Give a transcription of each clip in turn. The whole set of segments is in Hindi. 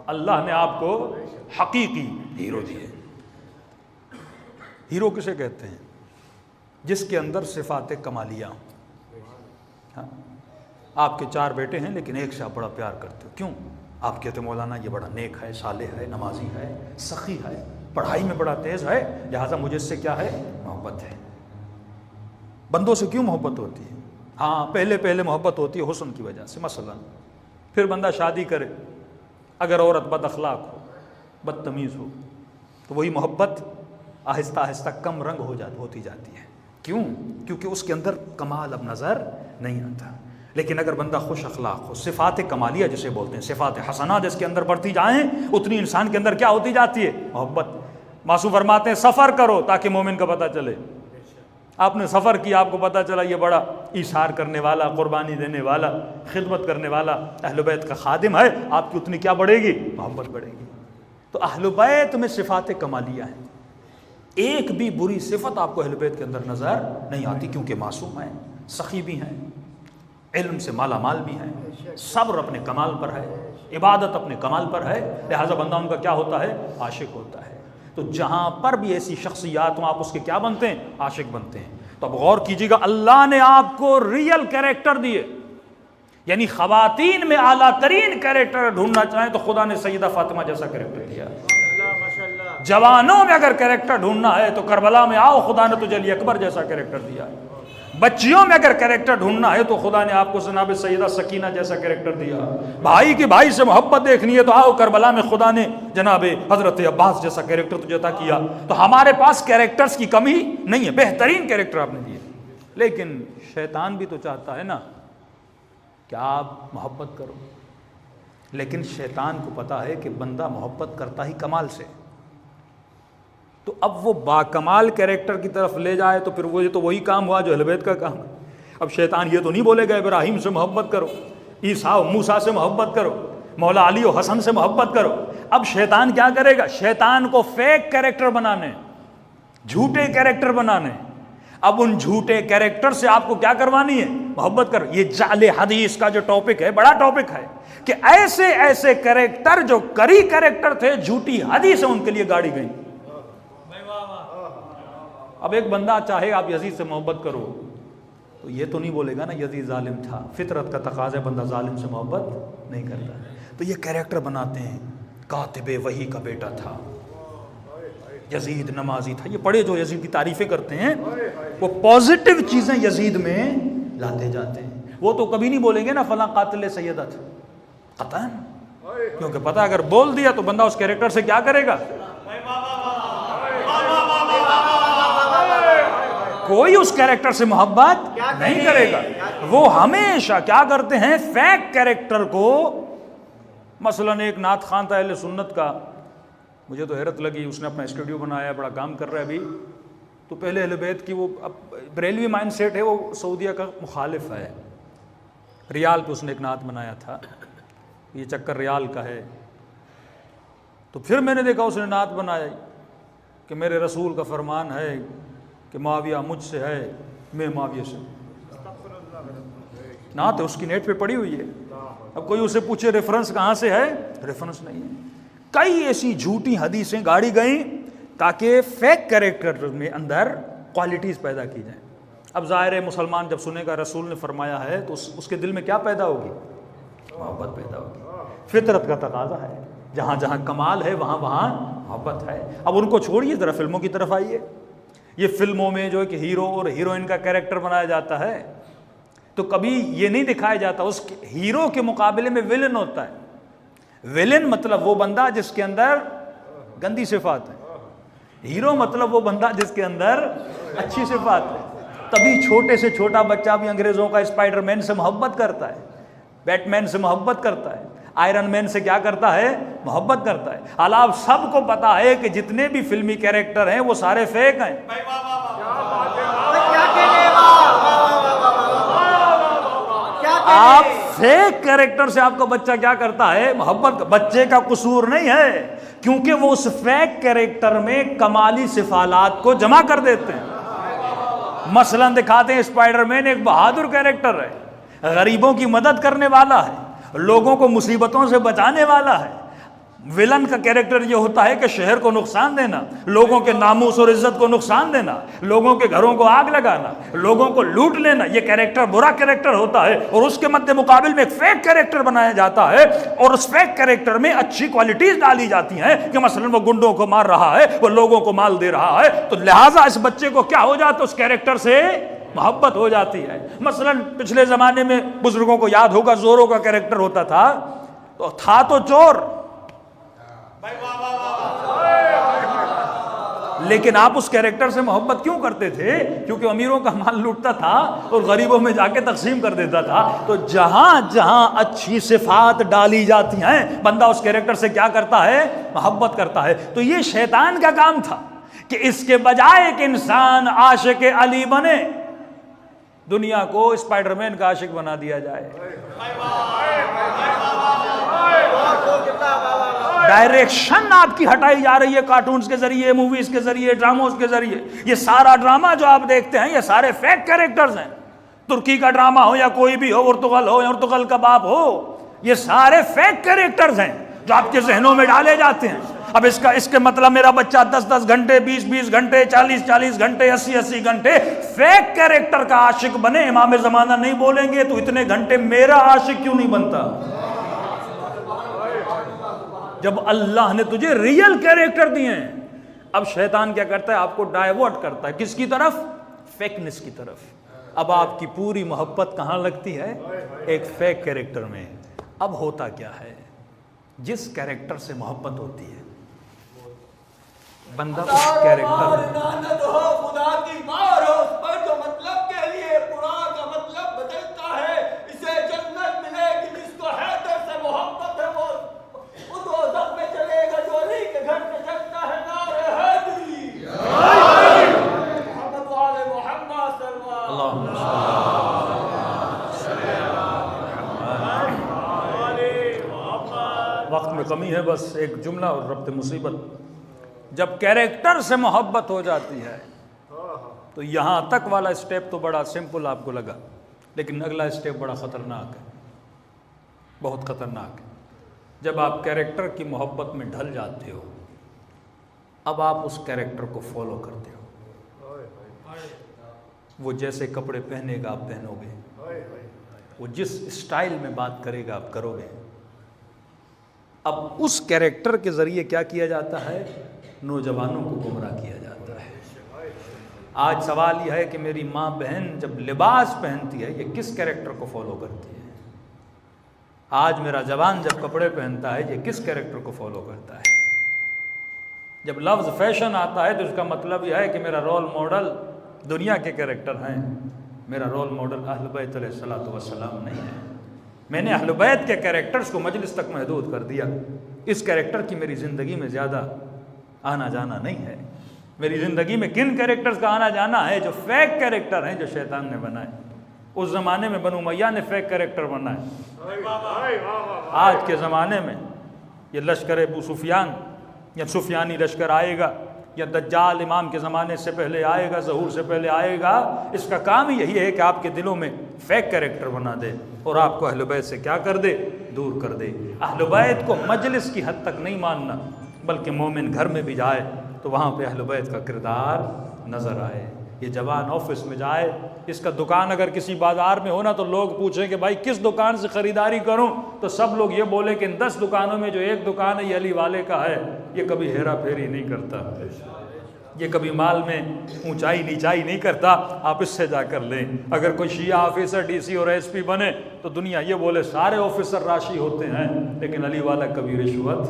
अल्लाह ने आपको हकीकी हीरो दिए। हीरो किसे कहते हैं? जिसके अंदर सिफात कमालिया। हाँ, आपके 4 बेटे हैं लेकिन एक से आप बड़ा प्यार करते हो, क्यों? आप कहते मौलाना ये बड़ा नेक है, साले है, नमाजी है, सखी है, पढ़ाई में बड़ा तेज है, लिहाजा मुझे इससे क्या है? मोहब्बत है। बंदों से क्यों मोहब्बत होती है? हाँ, पहले पहले मोहब्बत होती है हुस्न की वजह से। मसलन फिर बंदा शादी करे, अगर औरत बद अखलाक हो, बदतमीज़ हो, तो वही मोहब्बत आहिस्ता आहिस्ता कम रंग होती जाती है। क्यों? क्योंकि उसके अंदर कमाल अब नज़र नहीं आता। लेकिन अगर बंदा खुश अखलाक हो, सिफ़ात कमालिया जिसे बोलते हैं, सिफ़ात हसना जिसके अंदर बढ़ती जाएँ, उतनी इंसान के अंदर क्या होती जाती है? मोहब्बत। मासूम फरमाते हैं सफ़र करो ताकि मोमिन का पता चले। आपने सफ़र किया, आपको पता चला ये बड़ा ईसार करने वाला, कुर्बानी देने वाला, खिदमत करने वाला अहले बैत का खादिम है, आपकी उतनी क्या बढ़ेगी? मोहब्बत बढ़ेगी। तो अहले बैत में सिफ़ात कमालिया है। एक भी बुरी सिफत आपको अहले बैत के अंदर नज़र नहीं आती, क्योंकि मासूम है, सखी भी हैं, इल्म से माला माल भी हैं, सब्र अपने कमाल पर है, इबादत अपने कमाल पर है, लिहाजा बंदा उनका क्या होता है? आशिक होता है। तो जहाँ पर भी ऐसी शख्सियात हो, आप उसके क्या बनते हैं? आशिक बनते हैं। तो अब गौर कीजिएगा, अल्लाह ने आपको रियल कैरेक्टर दिए, यानी ख़वातीन में आला तरीन कैरेक्टर ढूंढना चाहें तो खुदा ने सैयदा फातिमा जैसा कैरेक्टर दिया। जवानों में अगर कैरेक्टर ढूंढना है तो करबला में आओ, खुदा ने तुझे अली अकबर जैसा कैरेक्टर दिया। बच्चियों में अगर कैरेक्टर ढूंढना है तो खुदा ने आपको जनाब सैयदा सकीना जैसा कैरेक्टर दिया। भाई की भाई से मोहब्बत देखनी है तो आओ, करबला में खुदा ने जनाब हजरत अब्बास जैसा कैरेक्टर तुझे अता किया। तो हमारे पास कैरेक्टर्स की कमी नहीं है, बेहतरीन कैरेक्टर आपने दिए। लेकिन शैतान भी तो चाहता है ना कि आप मोहब्बत करो, लेकिन शैतान को पता है कि बंदा मोहब्बत करता ही कमाल से। तो अब वो बाकमाल कैरेक्टर की तरफ ले जाए तो फिर वो ये तो वही काम हुआ जो अहले बैत का काम है। अब शैतान ये तो नहीं बोलेगा इब्राहिम से मोहब्बत करो, ईसा मूसा से मोहब्बत करो, मौला अली और हसन से मोहब्बत करो। अब शैतान क्या करेगा? शैतान को फेक कैरेक्टर बनाने, झूठे कैरेक्टर बनाने। अब उन झूठे कैरेक्टर से आपको क्या करवानी है? मोहब्बत करो। ये जाले हदीस का जो टॉपिक है, बड़ा टॉपिक है कि ऐसे ऐसे कैरेक्टर जो करी कैरेक्टर थे, झूठी हदीस उनके लिए गाड़ी गई। अब एक बंदा चाहे आप यजीद से मोहब्बत करो तो ये तो नहीं बोलेगा ना यजीद जालिम था, फितरत का तकाज़ा बंदा जालिम से मोहब्बत नहीं करता। तो ये कैरेक्टर बनाते हैं, कातिबे वही का बेटा था, यजीद नमाजी था। ये पढ़े जो यजीद की तारीफ़ें करते हैं, वो पॉजिटिव चीज़ें यजीद में लाते जाते हैं। वो तो कभी नहीं बोलेंगे ना फलां कातिल सैयदा था, कतन, क्योंकि पता अगर बोल दिया तो बंदा उस कैरेक्टर से क्या करेगा? कोई उस कैरेक्टर से मोहब्बत नहीं करेगा। वो हमेशा क्या करते हैं? फेक कैरेक्टर को। मसलन एक नात खान था अहले सुन्नत का, मुझे तो हैरत लगी, उसने अपना स्टूडियो बनाया, बड़ा काम कर रहा है अभी। तो पहले अहले बैत की वो बरेलवी माइंड सेट है, वो सऊदीया का मुखालिफ है। रियाल पे उसने एक नात बनाया था, ये चक्कर रियाल का है। तो फिर मैंने देखा उसने नात बनाया कि मेरे रसूल का फरमान है कि माविया मुझसे है, मैं माविया से। नात है उसकी, नेट पे पड़ी हुई है। अब कोई उसे पूछे रेफरेंस कहाँ से है, रेफरेंस नहीं है। कई ऐसी झूठी हदीसें गाड़ी गई ताकि फेक कैरेक्टर में अंदर क्वालिटीज़ पैदा की जाए। अब ज़ाहिर है मुसलमान जब सुनेगा रसूल ने फरमाया है तो उसके दिल में क्या पैदा होगी? मोहब्बत पैदा होगी। फितरत का तकाजा है, जहाँ जहाँ कमाल है वहाँ वहाँ मोहब्बत है। अब उनको छोड़िए, ज़रा फिल्मों की तरफ आइए। ये फिल्मों में जो एक हीरो और हीरोइन का कैरेक्टर बनाया जाता है तो कभी ये नहीं दिखाया जाता उस हीरो के मुकाबले में विलन होता है। विलन मतलब वो बंदा जिसके अंदर गंदी सिफात है, हीरो मतलब वो बंदा जिसके अंदर अच्छी सिफात है। तभी छोटे से छोटा बच्चा भी अंग्रेजों का स्पाइडरमैन से मोहब्बत करता है, बैटमैन से मोहब्बत करता है, आयरन मैन से क्या करता है? मोहब्बत करता है। हालांकि आप सबको पता है कि जितने भी फिल्मी कैरेक्टर हैं वो सारे फेक हैं। आप फेक कैरेक्टर से आपका बच्चा क्या करता है? मोहब्बत। बच्चे का कसूर नहीं है, क्योंकि वो उस फेक कैरेक्टर में कमाली सिफालात को जमा कर देते हैं। मसलन दिखाते हैं स्पाइडरमैन एक बहादुर कैरेक्टर है, गरीबों की मदद करने वाला है, लोगों को मुसीबतों से बचाने वाला है, विलन का कैरेक्टर ये होता है कि शहर को नुकसान देना, लोगों के नामूस और इज्जत को नुकसान देना, लोगों के घरों को आग लगाना, लोगों को लूट लेना, ये कैरेक्टर बुरा कैरेक्टर होता है। और उसके मध्य मुकाबिल में एक फेक कैरेक्टर बनाया जाता है और उस फेक कैरेक्टर में अच्छी क्वालिटीज डाली जाती हैं कि मसलन वो गुंडों को मार रहा है, वो लोगों को माल दे रहा है, तो लिहाजा इस बच्चे को क्या हो जाता है, उस कैरेक्टर से मोहब्बत हो जाती है। मसलन पिछले जमाने में बुजुर्गों को याद होगा जोरो का कैरेक्टर होता था, तो था तो चोर, लेकिन आप उस कैरेक्टर से मोहब्बत क्यों करते थे? क्योंकि अमीरों का माल लूटता था और गरीबों में जाके तकसीम कर देता था। तो जहां जहां अच्छी सिफात डाली जाती हैं, बंदा उस कैरेक्टर से क्या करता है, मोहब्बत करता है। तो ये शैतान का काम था कि इसके बजाय एक इंसान आशिक अली बने, दुनिया को स्पाइडरमैन का आशिक बना दिया जाए। डायरेक्शन आपकी हटाई जा रही है कार्टून्स के जरिए, मूवीज के जरिए, ड्रामोस के जरिए। ये सारा ड्रामा जो आप देखते हैं ये सारे फेक कैरेक्टर्स हैं। तुर्की का ड्रामा हो या कोई भी हो, उर्तुगल हो या उर्तुगल का बाप हो, ये सारे फेक कैरेक्टर्स हैं जो आपके जहनों में डाले जाते हैं। अब इसके मतलब मेरा बच्चा 10-10 घंटे, 20-20 घंटे, 40-40 घंटे, 80-80 घंटे फेक कैरेक्टर का आशिक बने। इमाम ज़माना नहीं बोलेंगे तो इतने घंटे मेरा आशिक क्यों नहीं बनता? जब अल्लाह ने तुझे रियल कैरेक्टर दिए हैं। अब शैतान क्या करता है, आपको डाइवर्ट करता है किसकी तरफ, फेकनेस की तरफ। अब आपकी पूरी मोहब्बत कहां लगती है, एक फेक कैरेक्टर में। अब होता क्या है, जिस कैरेक्टर से मोहब्बत होती है बंदा उस कैरेक्टर खुदा की मार हो, उस पर जो मतलब के लिए कुरान का मतलब बदलता है। इसे जन्नत मिलेगी जिसको हैदर से मोहब्बत है, वो दोज़ख में चलेगा जो अली के घर पे चलता है। नारे हैदरी मोहम्मद वाले मोहम्मद सल्लल्लाहु अलैहि वसल्लम। वक्त में कमी है, बस एक जुमला और रब्त मुसीबत। जब कैरेक्टर से मोहब्बत हो जाती है तो यहां तक वाला स्टेप तो बड़ा सिंपल आपको लगा, लेकिन अगला स्टेप बड़ा खतरनाक है, बहुत खतरनाक है। जब आप कैरेक्टर की मोहब्बत में ढल जाते हो, अब आप उस कैरेक्टर को फॉलो करते हो। वो जैसे कपड़े पहनेगा आप पहनोगे, वो जिस स्टाइल में बात करेगा आप करोगे। अब उस कैरेक्टर के जरिए क्या किया जाता है, नौजवानों को गुमराह किया जाता है। आज सवाल यह है कि मेरी माँ बहन जब लिबास पहनती है ये किस कैरेक्टर को फॉलो करती है? आज मेरा जवान जब कपड़े पहनता है ये किस कैरेक्टर को फॉलो करता है? जब लफ्ज़ फैशन आता है तो इसका मतलब यह है कि मेरा रोल मॉडल दुनिया के कैरेक्टर हैं, मेरा रोल मॉडल अहल बैत अलैहिस्सलातु वस्सलाम नहीं है। मैंने अहल बैत के कैरेक्टर्स को मजलिस तक महदूद कर दिया। इस कैरेक्टर की मेरी ज़िंदगी में ज़्यादा आना जाना नहीं है। मेरी ज़िंदगी में किन कैरेक्टर्स का आना जाना है, जो फेक कैरेक्टर हैं जो शैतान ने बनाए। उस ज़माने में बनु उमय्या ने फेक कैरेक्टर बनाए। आज के ज़माने में ये लश्कर अबू सुफियान या सुफियानी लश्कर आएगा या दज्जाल इमाम के ज़माने से पहले आएगा, ज़हूर से पहले आएगा। इसका काम ही यही है कि आपके दिलों में फेक कैरेक्टर बना दे और आपको अहल बैत से क्या कर दे, दूर कर दे। अहल बैत को मजलिस की हद तक नहीं मानना, बल्कि मोमिन घर में भी जाए तो वहाँ पे अहल बैत का किरदार नज़र आए। ये जवान ऑफिस में जाए, इसका दुकान अगर किसी बाज़ार में हो ना तो लोग पूछें कि भाई किस दुकान से ख़रीदारी करूं, तो सब लोग ये बोले कि इन 10 दुकानों में जो एक दुकान है ये अली वाले का है, ये कभी हेरा फेरी नहीं करता, ये कभी माल में ऊंचाई नीचाई नहीं करता, आप इससे जाकर लें। अगर कोई शिया ऑफिसर डीसी और एसपी बने तो दुनिया ये बोले सारे ऑफिसर राशि होते हैं, लेकिन अली वाला कभी रिश्वत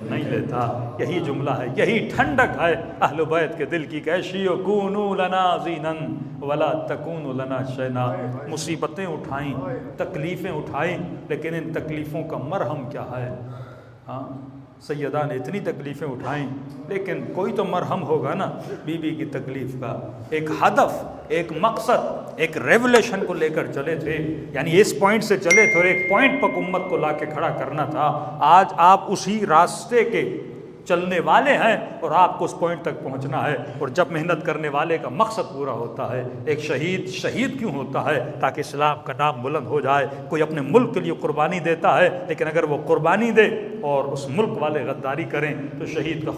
नहीं लेता। यही जुमला है, यही ठंडक है अहल बैत के दिल की। कैशियो कूनू लना ज़ीनन वला तकूनु लना शैना। मुसीबतें उठाई, तकलीफ़ें उठाई, लेकिन इन तकलीफ़ों का मरहम क्या है? हाँ, सैयदा ने इतनी तकलीफ़ें उठाई, लेकिन कोई तो मरहम होगा ना बीबी की तकलीफ़ का। एक हदफ, एक मकसद, एक रेवोल्यूशन को लेकर चले थे, यानी इस पॉइंट से चले थे और एक पॉइंट पर उम्मत को ला के खड़ा करना था। आज आप उसी रास्ते के चलने वाले हैं और आपको उस पॉइंट तक पहुंचना है। और जब मेहनत करने वाले का मकसद पूरा होता है, एक शहीद क्यों होता है? ताकि इस्लाम का नाम बुलंद हो जाए। कोई अपने मुल्क के लिए कुर्बानी देता है, लेकिन अगर वो कुर्बानी दे और उस मुल्क वाले गद्दारी करें तो शहीद का